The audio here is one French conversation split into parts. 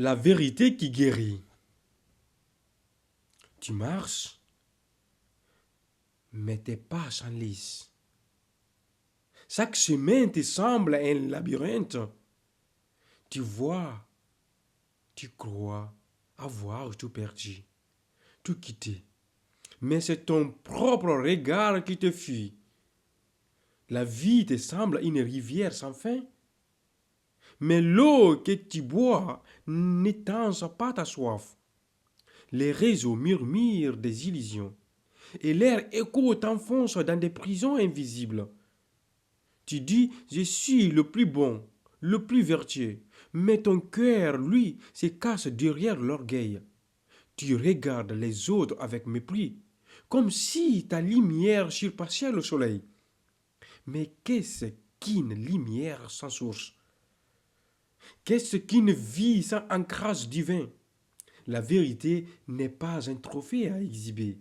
La vérité qui guérit. Tu marches, mais tes pas s'enlisent. Chaque chemin te semble un labyrinthe. Tu vois, tu crois avoir tout perdu, tout quitté. Mais c'est ton propre regard qui te fuit. La vie te semble une rivière sans fin. Mais l'eau que tu bois n'étanche pas ta soif. Les réseaux murmurent des illusions, et l'air écho t'enfonce dans des prisons invisibles. Tu dis, je suis le plus bon, le plus vertueux, mais ton cœur, lui, se cache derrière l'orgueil. Tu regardes les autres avec mépris, comme si ta lumière surpassait le soleil. Mais qu'est-ce qu'une lumière sans source? Qu'est-ce qu'une vie sans ancrage divin? La vérité n'est pas un trophée à exhiber,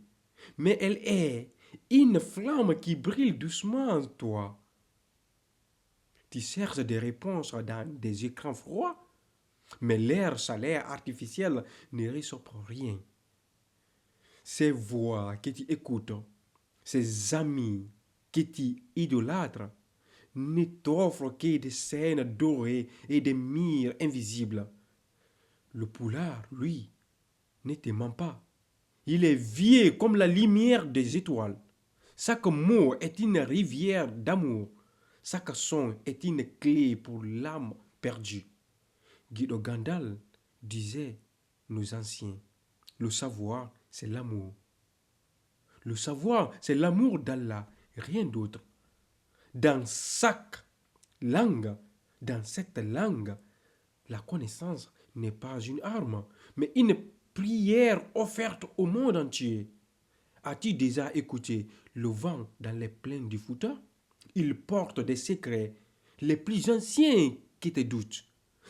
mais elle est une flamme qui brille doucement en toi. Tu cherches des réponses dans des écrans froids, mais l'air salaire artificiel ne réchauffe rien. Ces voix que tu écoutes, ces amis que tu idolâtres, ne t'offrent que des scènes dorées et des mires invisibles. Le poulard, lui, ne te ment pas. Il est vieux comme la lumière des étoiles. Chaque mot est une rivière d'amour. Chaque son est une clé pour l'âme perdue. Guido Gandal disait, nos anciens, le savoir, c'est l'amour. Le savoir, c'est l'amour d'Allah, rien d'autre. Dans chaque langue, dans cette langue, la connaissance n'est pas une arme, mais une prière offerte au monde entier. As-tu déjà écouté le vent dans les plaines du Fouta? Il porte des secrets, les plus anciens qui te doutent.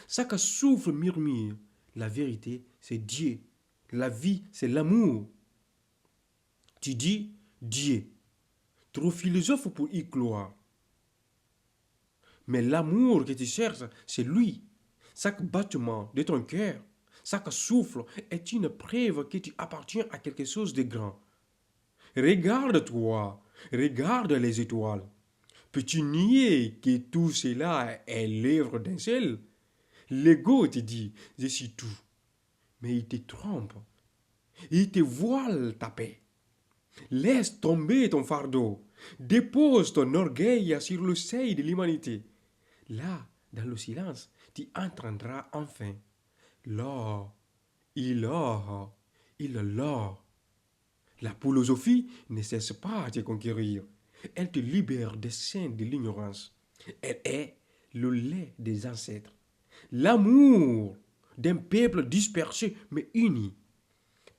Chaque souffle murmure. La vérité, c'est Dieu. La vie, c'est l'amour. Tu dis Dieu, trop philosophe pour y croire. Mais l'amour que tu cherches, c'est lui. Chaque battement de ton cœur, chaque souffle est une preuve que tu appartiens à quelque chose de grand. Regarde-toi, regarde les étoiles. Peux-tu nier que tout cela est l'œuvre d'un seul? L'ego te dit, je suis tout. Mais il te trompe. Il te voile ta paix. Laisse tomber ton fardeau. Dépose ton orgueil sur le seuil de l'humanité. Là, dans le silence, tu entendras enfin. L'or, il or, il l'or. La philosophie ne cesse pas de te conquérir. Elle te libère des chaînes de l'ignorance. Elle est le lait des ancêtres. L'amour d'un peuple dispersé mais uni.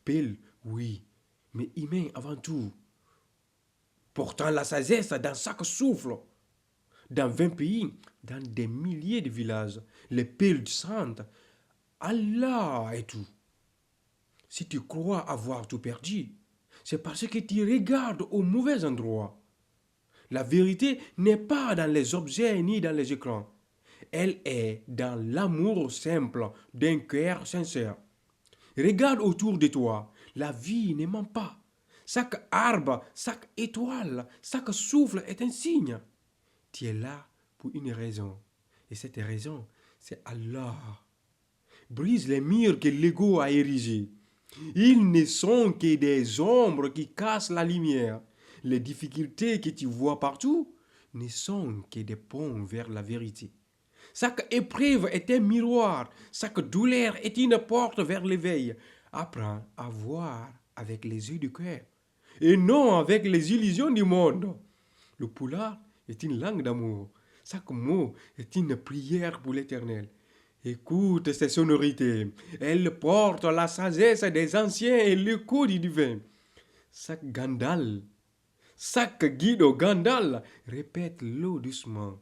Peuple, oui, mais humain avant tout. Portant la sagesse dans chaque souffle. Dans 20 pays, dans des milliers de villages, les peuples chantent Allah est tout. Si tu crois avoir tout perdu, c'est parce que tu regardes au mauvais endroit. La vérité n'est pas dans les objets ni dans les écrans. Elle est dans l'amour simple d'un cœur sincère. Regarde autour de toi. La vie ne ment pas. Chaque arbre, chaque étoile, chaque souffle est un signe. Tu es là pour une raison. Et cette raison, c'est Allah. Brise les murs que l'ego a érigés. Ils ne sont que des ombres qui cassent la lumière. Les difficultés que tu vois partout ne sont que des ponts vers la vérité. Chaque épreuve est un miroir, chaque douleur est une porte vers l'éveil. Apprends à voir avec les yeux du cœur et non avec les illusions du monde. Le poulard est une langue d'amour. Chaque mot est une prière pour l'éternel. Écoute ces sonorités. Elles portent la sagesse des anciens et l'écho du divin. Chaque Gandal, chaque Guido Gandal répète l'eau doucement.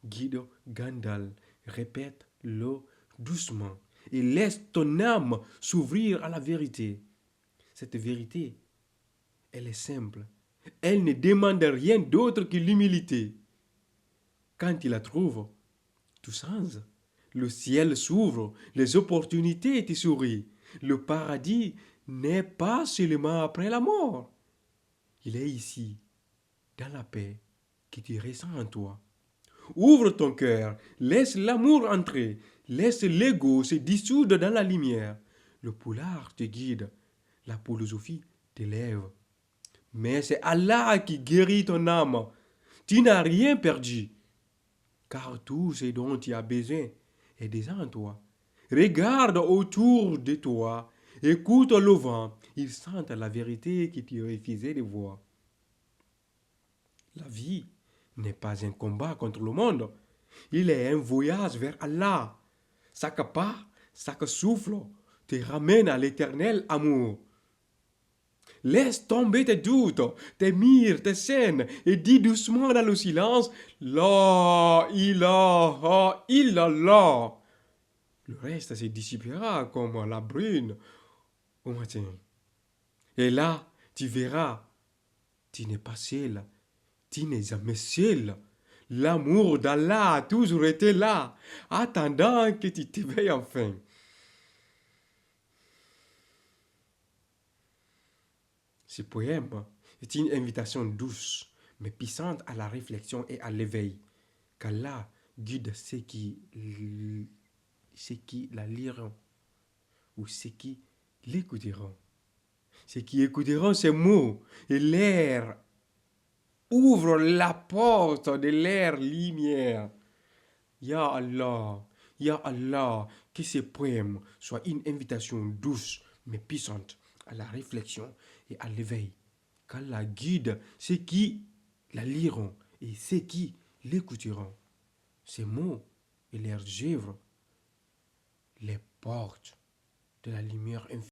Guido Gandal répète l'eau doucement et laisse ton âme s'ouvrir à la vérité. Cette vérité, elle est simple. Elle ne demande rien d'autre que l'humilité. Quand tu la trouves, tout change. Le ciel s'ouvre, les opportunités te sourient. Le paradis n'est pas seulement après la mort. Il est ici, dans la paix que tu ressens en toi. Ouvre ton cœur, laisse l'amour entrer, laisse l'ego se dissoudre dans la lumière. Le poulard te guide, la philosophie t'élève. Mais c'est Allah qui guérit ton âme. Tu n'as rien perdu, car tout ce dont tu as besoin est déjà en toi. Regarde autour de toi, écoute le vent, il sent la vérité que tu refusais de voir. La vie n'est pas un combat contre le monde, il est un voyage vers Allah. Chaque pas, chaque souffle te ramène à l'éternel amour. Laisse tomber tes doutes, tes mires, tes scènes, et dis doucement dans le silence, La ilaha illallah. Le reste se dissipera comme la brune au matin. Et là, tu verras, tu n'es pas seul, tu n'es jamais seul. L'amour d'Allah a toujours été là, attendant que tu t'éveilles enfin. Ce poème est une invitation douce, mais puissante à la réflexion et à l'éveil. Qu'Allah guide ceux qui la liront ou ceux qui l'écouteront. Ceux qui écouteront ces mots et l'air ouvre la porte de l'air lumière. Ya Allah, que ces poèmes soient une invitation douce mais puissante à la réflexion et à l'éveil. Qu'Allah guide ceux qui la liront et ceux qui l'écouteront. Ces mots et leurs œuvres les portent de la lumière infinie.